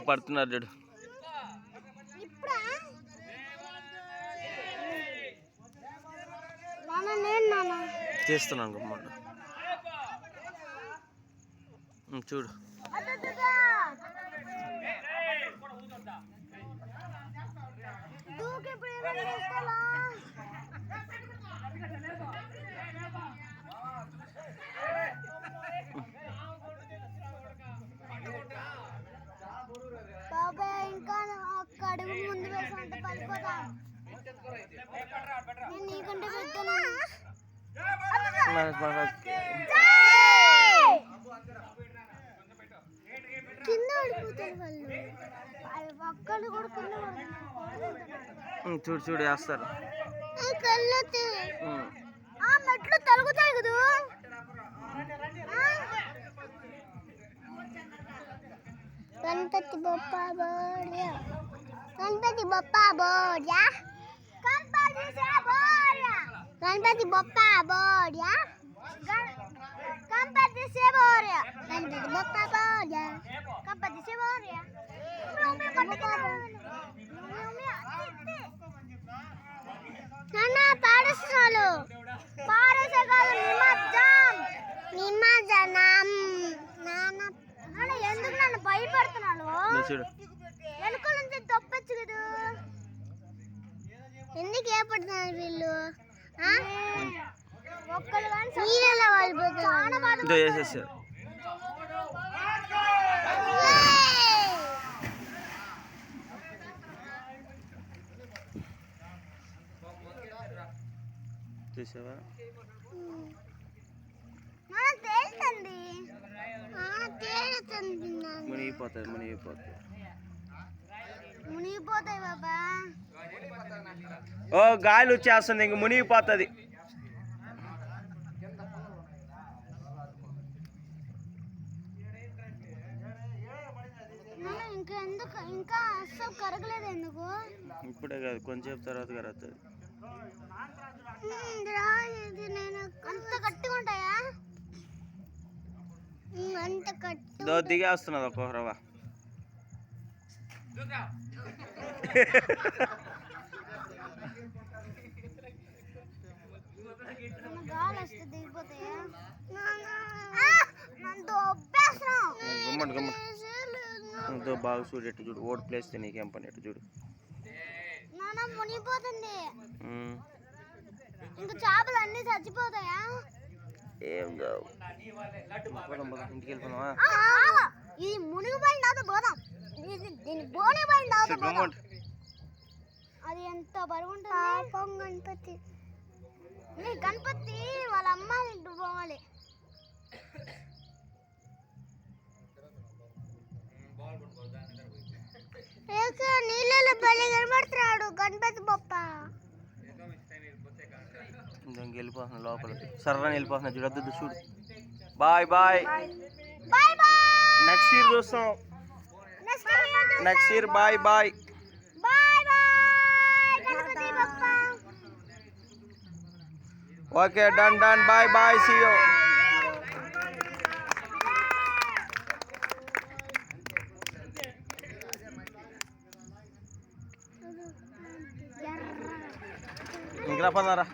పడుతున్నారు చూడు. చేస్తున్నాను గమ్మంట చూడు. ఇంకా అడుగు ముందు వేసుకుంటే పడిపోతాం. నేను నీకంటే పెద్దనా? కింద పడిపోతారు వాళ్ళు. ఒక్కళ్ళు కూడా కింద పడుతున్నారు. చూడు చూడు వేస్తారు. మెట్లు తలుగుతాయి కదా. గణపతి బొప్ప బోర్యా, గణపతి బొప్ప బోర్యా, గణపతి బొప్ప బోర్యా, గణపతి से बोरिया, गणपति बप्पा बोरिया, गणपति से बोरिया. నాన్న పాడేస్తున్నాడు. పాడేసే కాదు నిమజ్జనం. నిమజ్జనం. నాన్న నాన్న ఎందుకు నన్ను భయపెడుతున్నాడు? వెనుక నుంచి తప్పచ్చు కదా. ఎందుకు ఏపడుతున్నారు వీళ్ళు? ఒక్కళ్ళు నీళ్ళలో వాళ్ళిపోతారు. చాలా బాధ. చూసావా? మునిగిపోతాయి మునిగిపోతాయి మునిగిపోతాయి బాబా. ఓ గాలి వచ్చేస్తుంది, ఇంక మునిగిపోతుంది. ఇంకా ఎందుకు ఇంకా అస్సలు కరగలేదు ఎందుకు? ఇప్పుడే కాదు కొంచెంసేపు తర్వాత కరుగుతుంది. అంత గట్టిగా ఉంటాయా? అంత గట్టి దిగేస్తున్నది ఒక రవ్వ. గాలి వస్తే దిగిపోతాయా? గమ్మట్ గమ్మట్ బాగా చూడు. ఎట్టు చూడు ఓడి ప్లేస్ నీకేం పని ఎట్టు చూడు. నాన్న మునిగిపోతుంది. ఇంకా చేపలు అన్ని చచ్చిపోతాయా? ఏం కావు. ఇంటికి వెళ్ళిపోదామా? ఇది మునిగిపోయిన తర్వాత పోదాం. దీన్ని బోనిపోయిన తర్వాత పోదాం. అది ఎంత బరువు ఉంటుంది? గణపతి గణపతి వాళ్ళ అమ్మ ఇంటికి పోవాలి. నీళ్ళలో బలి కనబడుతున్నాడు గణపతి బొప్ప. వెళ్ళిపోతున్నా లోపల సర్రని వెళ్ళిపోతున్నా. చూడద్దు చూడు. Bye bye. నెక్స్ట్ ఇయర్ చూస్తాం. Next year bye bye. Okay done done. Bye bye. See you. ఇంకా పన్నారా?